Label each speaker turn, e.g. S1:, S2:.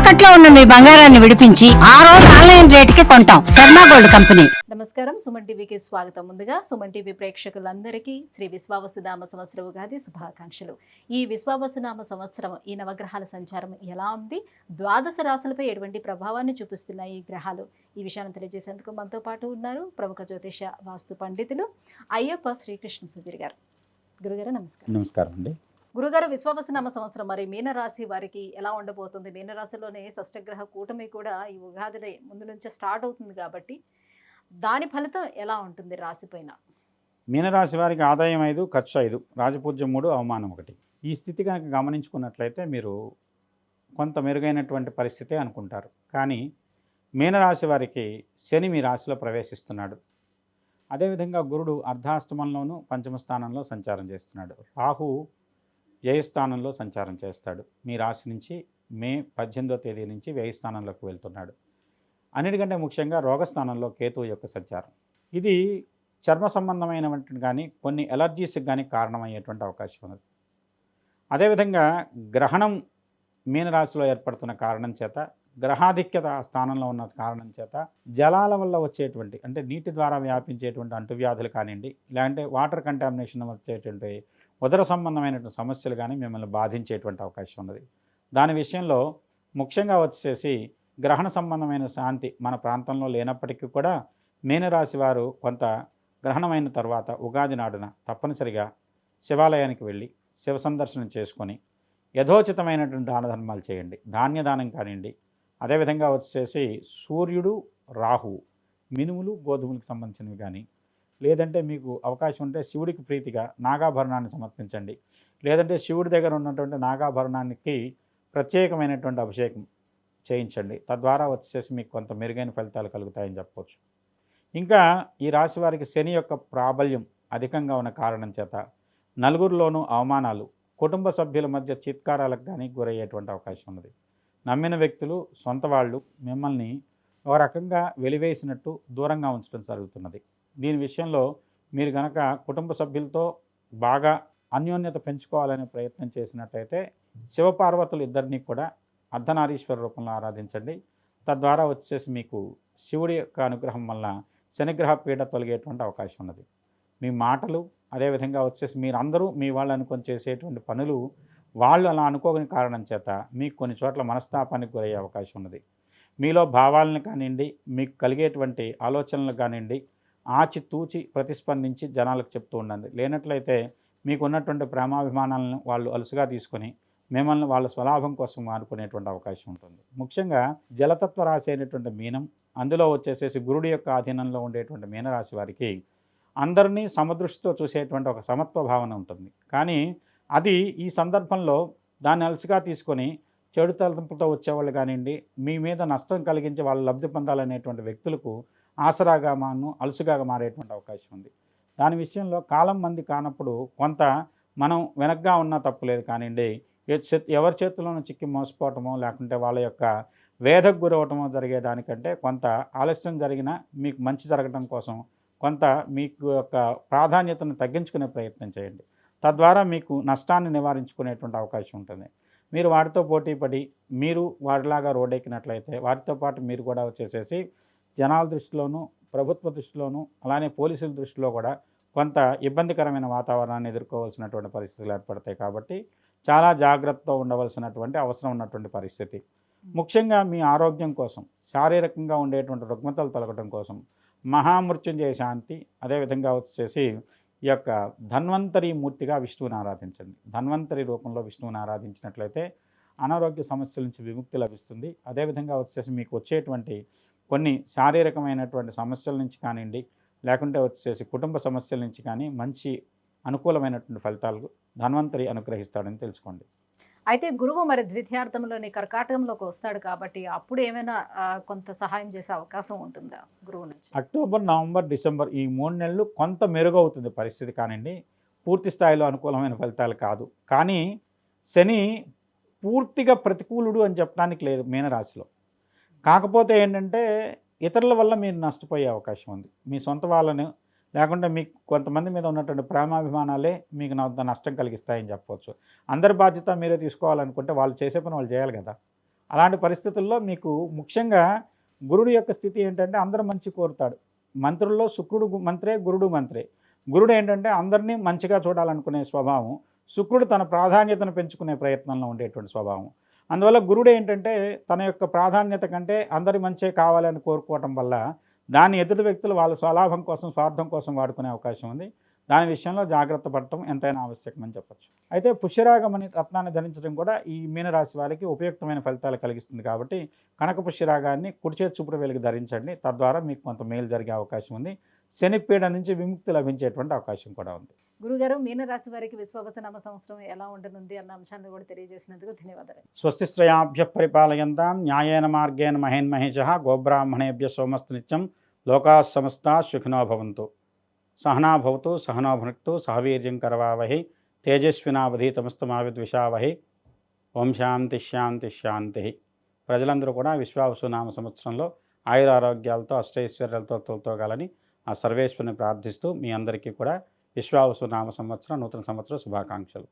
S1: తాకట్లో ఉన్న మీ బంగారాన్ని విడిపించి ఆ రోజు ఆన్లైన్ రేటుకి కొంటాం. Sharma gold company.
S2: నమస్కారం, సుమన్ టీవీకి స్వాగతం. ముందుగా సుమన్ టీవీ ప్రేక్షకులందరికీ శ్రీ విశ్వావసునామ సంవత్సర ఉగాది శుభాకాంక్షలు. ఈ విశ్వావసునామ సంవత్సరం ఈ నవగ్రహాల సంచారం ఎలా ఉంది, ద్వాదశ రాశులపై ఎటువంటి ప్రభావాన్ని చూపిస్తున్నాయి ఈ గ్రహాలు, ఈ విషయాన్ని తెలియజేసేందుకు మనతో పాటు ఉన్నారు ప్రముఖ జ్యోతిష వాస్తు పండితులు అయ్యప్ప శ్రీకృష్ణ సుధీర్ గారు. గురుగారు నమస్కారం.
S3: నమస్కారం అండి.
S2: గురుగారు, విశ్వావసునామ సంవత్సరం మరి మీనరాశి వారికి ఎలా ఉండబోతుంది? మీనరాశిలోనే షష్టగ్రహ కూటమి కూడా ఈ ఉగాది ముందు నుంచే స్టార్ట్ అవుతుంది కాబట్టి దాని ఫలితం ఎలా ఉంటుంది రాశిపైన?
S3: మీనరాశి వారికి ఆదాయం 5, ఖర్చు 5, రాజపూజ్యం 3, అవమానం 1. ఈ స్థితి కనుక గమనించుకున్నట్లయితే మీరు కొంత మెరుగైనటువంటి పరిస్థితే అనుకుంటారు. కానీ మీనరాశి వారికి శని మీ రాశిలో ప్రవేశిస్తున్నాడు. అదేవిధంగా గురుడు అర్ధాష్టమంలోనూ పంచమ స్థానంలో సంచారం చేస్తున్నాడు. రాహు వ్యయస్థానంలో సంచారం చేస్తాడు. మీ రాశి నుంచి మే 18వ తేదీ నుంచి వ్యయస్థానంలోకి వెళ్తున్నాడు. అన్నిటికంటే ముఖ్యంగా రోగస్థానంలో కేతువు యొక్క సంచారం. ఇది చర్మ సంబంధమైనటువంటి కానీ కొన్ని ఎలర్జీస్కి కానీ కారణమయ్యేటువంటి అవకాశం ఉన్నది. అదేవిధంగా గ్రహణం మీనరాశిలో ఏర్పడుతున్న కారణం చేత, గ్రహాధిక్యత స్థానంలో ఉన్న కారణం చేత జలాల వల్ల వచ్చేటువంటి అంటే నీటి ద్వారా వ్యాపించేటువంటి అంటువ్యాధులు కానివ్వండి, లేదంటే వాటర్ కంటామినేషన్ వచ్చేటువంటి ఉదర సంబంధమైనటువంటి సమస్యలు కానీ మిమ్మల్ని బాధించేటువంటి అవకాశం ఉన్నది. దాని విషయంలో ముఖ్యంగా వచ్చేసి గ్రహణ సంబంధమైన శాంతి మన ప్రాంతంలో లేనప్పటికీ కూడా మీనరాశి వారు కొంత గ్రహణమైన తర్వాత ఉగాది నాడున తప్పనిసరిగా శివాలయానికి వెళ్ళి శివ సందర్శనం చేసుకొని యథోచితమైనటువంటి దాన ధర్మాలు చేయండి. ధాన్యదానం కానివ్వండి, అదేవిధంగా వచ్చేసి సూర్యుడు, రాహువు, మినుములు, గోధుమలకు సంబంధించినవి కానీ, లేదంటే మీకు అవకాశం ఉంటే శివుడికి ప్రీతిగా నాగాభరణాన్ని సమర్పించండి. లేదంటే శివుడి దగ్గర ఉన్నటువంటి నాగాభరణానికి ప్రత్యేకమైనటువంటి అభిషేకం చేయించండి. తద్వారా వచ్చేసి మీకు కొంత మెరుగైన ఫలితాలు కలుగుతాయని చెప్పవచ్చు. ఇంకా ఈ రాశి వారికి శని యొక్క ప్రాబల్యం అధికంగా ఉన్న కారణం చేత నలుగురిలోనూ అవమానాలు, కుటుంబ సభ్యుల మధ్య చిత్కారాలకు కానీ గురయ్యేటువంటి అవకాశం ఉన్నది. నమ్మిన వ్యక్తులు, సొంత వాళ్ళు మిమ్మల్ని ఒక రకంగా వెలివేసినట్టు దూరంగా ఉంచడం జరుగుతున్నది. దీని విషయంలో మీరు కనుక కుటుంబ సభ్యులతో బాగా అన్యోన్యత పెంచుకోవాలనే ప్రయత్నం చేసినట్టయితే శివపార్వతులు ఇద్దరినీ కూడా అర్ధనారీశ్వర రూపంలో ఆరాధించండి. తద్వారా వచ్చేసి మీకు శివుడి యొక్క అనుగ్రహం వల్ల శనిగ్రహ పీడ తొలగేటువంటి అవకాశం ఉన్నది. మీ మాటలు, అదేవిధంగా వచ్చేసి మీరందరూ మీ వాళ్ళు అనుకొని చేసేటువంటి పనులు వాళ్ళు అలా అనుకోని కారణం చేత మీకు కొన్ని చోట్ల మనస్తాపానికి గురయ్యే అవకాశం ఉన్నది. మీలో భావాలను కానివ్వండి, మీకు కలిగేటువంటి ఆలోచనలు కానివ్వండి, ఆచితూచి ప్రతిస్పందించి జనాలకు చెప్తూ ఉండండి. లేనట్లయితే మీకు ఉన్నటువంటి ప్రేమాభిమానాలను వాళ్ళు అలుసుగా తీసుకొని మిమ్మల్ని వాళ్ళ స్వలాభం కోసం మారుకునేటువంటి అవకాశం ఉంటుంది. ముఖ్యంగా జలతత్వ రాశి అయినటువంటి మీనం, అందులో వచ్చేసేసి గురుడి యొక్క ఆధీనంలో ఉండేటువంటి మీనరాశి వారికి అందరినీ సమదృష్టితో చూసేటువంటి ఒక సమత్వ భావన ఉంటుంది. కానీ అది ఈ సందర్భంలో దాన్ని అలసిగా తీసుకొని చెడు తలంపుతో వచ్చేవాళ్ళు కానివ్వండి, మీ మీద నష్టం కలిగించి వాళ్ళు లబ్ధి పొందాలనేటువంటి వ్యక్తులకు ఆసరాగా అలుసుగా మారేటువంటి అవకాశం ఉంది. దాని విషయంలో కాలం మంది కానప్పుడు కొంత మనం వెనక్గా ఉన్నా తప్పులేదు కానివ్వండి, ఎవరి చేతుల్లోనూ చిక్కి మోసపోవటమో లేకుంటే వాళ్ళ యొక్క వేదకు గురవటమో జరిగేదానికంటే కొంత ఆలస్యం జరిగినా మీకు మంచి జరగడం కోసం కొంత మీకు యొక్క ప్రాధాన్యతను తగ్గించుకునే ప్రయత్నం చేయండి. తద్వారా మీకు నష్టాన్ని నివారించుకునేటువంటి అవకాశం ఉంటుంది. మీరు వాటితో పోటీపడి మీరు వాటిలాగా రోడ్డెక్కినట్లయితే వాటితో పాటు మీరు కూడా వచ్చేసేసి జనాల దృష్టిలోనూ, ప్రభుత్వ దృష్టిలోనూ, అలానే పోలీసుల దృష్టిలో కూడా కొంత ఇబ్బందికరమైన వాతావరణాన్ని ఎదుర్కోవాల్సినటువంటి పరిస్థితులు ఏర్పడతాయి. కాబట్టి చాలా జాగ్రత్తతో ఉండవలసినటువంటి అవసరం ఉన్నటువంటి పరిస్థితి. ముఖ్యంగా మీ ఆరోగ్యం కోసం, శారీరకంగా ఉండేటువంటి రుగ్మతలు తొలగడం కోసం మహామృత్యుంజయ శాంతి, అదేవిధంగా వచ్చేసి ఈ యొక్క ధన్వంతరి మూర్తిగా విష్ణువుని ఆరాధించండి. ధన్వంతరి రూపంలో విష్ణువుని ఆరాధించినట్లయితే అనారోగ్య సమస్యల నుంచి విముక్తి లభిస్తుంది. అదేవిధంగా వచ్చేసి మీకు వచ్చేటువంటి కొన్ని శారీరకమైనటువంటి సమస్యల నుంచి కానివ్వండి, లేకుంటే వచ్చేసి కుటుంబ సమస్యల నుంచి కానీ మంచి అనుకూలమైనటువంటి ఫలితాలు ధన్వంతరి అనుగ్రహిస్తాడని తెలుసుకోండి.
S2: అయితే గురువు మరి ద్వితీయార్థంలోని కర్కాటకంలోకి వస్తాడు కాబట్టి అప్పుడు ఏమైనా కొంత సహాయం చేసే అవకాశం ఉంటుందా గురువు నుంచి?
S3: అక్టోబర్, నవంబర్, డిసెంబర్ ఈ 3 నెలలు కొంత మెరుగవుతుంది పరిస్థితి కానివ్వండి. పూర్తి స్థాయిలో అనుకూలమైన ఫలితాలు కాదు. కానీ శని పూర్తిగా ప్రతికూలుడు అని చెప్పడానికి లేదు మీనరాశిలో. కాకపోతే ఏంటంటే ఇతరుల వల్ల మీరు నష్టపోయే అవకాశం ఉంది. మీ సొంత వాళ్ళను లేకుంటే మీకు కొంతమంది మీద ఉన్నటువంటి ప్రేమాభిమానాలే మీకు నష్టం కలిగిస్తాయని చెప్పవచ్చు. అందరి బాధ్యత మీరే తీసుకోవాలనుకుంటే వాళ్ళు చేసే పని వాళ్ళు చేయాలి కదా. అలాంటి పరిస్థితుల్లో మీకు ముఖ్యంగా గురుడు యొక్క స్థితి ఏంటంటే అందరూ మంచి కోరుతాడు. మంత్రుల్లో శుక్రుడు మంత్రే, గురుడు మంత్రే. గురుడు ఏంటంటే అందరినీ మంచిగా చూడాలనుకునే స్వభావం. శుక్రుడు తన ప్రాధాన్యతను పెంచుకునే ప్రయత్నంలో ఉండేటువంటి స్వభావం. అందువల్ల గురుడు ఏంటంటే తన యొక్క ప్రాధాన్యత కంటే అందరి మంచే కావాలని కోరుకోవటం వల్ల దాన్ని ఎదుటి వ్యక్తులు వాళ్ళ స్వలాభం కోసం, స్వార్థం కోసం వాడుకునే అవకాశం ఉంది. దాని విషయంలో జాగ్రత్త పడటం ఎంతైనా ఆవశ్యకమని చెప్పచ్చు. అయితే పుష్యరాగం అనే రత్నాన్ని ధరించడం కూడా ఈ మీనరాశి వారికి ఉపయుక్తమైన ఫలితాలు కలిగిస్తుంది కాబట్టి కనక పుష్యరాగాన్ని కుడి చేతి చూపుడు వేలికి ధరించండి. తద్వారా మీకు కొంత మేలు జరిగే అవకాశం ఉంది. శని పీడ నుంచి విముక్తి లభించేటువంటి అవకాశం కూడా ఉంది.
S2: గురుగారు, మీనరాశి వారికి విశ్వావసునామ సంవత్సరం ఎలా ఉండనుంది అన్న అంశాన్ని కూడా తెలియజేసినందుకు ధన్యవాదాలు.
S3: స్వస్తిశ్రయాభ్య పరిపాలయంతాం న్యాయేన మార్గేణ మహేన్మహేష గోబ్రాహ్మణేభ్య సోమస్తు నిత్యం లోకా సమస్తా సుఖినో భవంతు. సహనా భవతు సహనో భునక్తు సహవీర్యం కరవావహి తేజస్వినావధీతమస్తమావిద్విషావహి. ఓం శాంతి శాంతి శాంతి. ప్రజలందరూ కూడా విశ్వావసునామ సంవత్సరంలో ఆయురారోగ్యాలతో అష్టైశ్వర్యాలతో తోలతోగాలని ఆ సర్వేశ్వరుని ప్రార్థిస్తూ మీ అందరికీ కూడా విశ్వావసునామ సంవత్సరం నూతన సంవత్సర శుభాకాంక్షలు.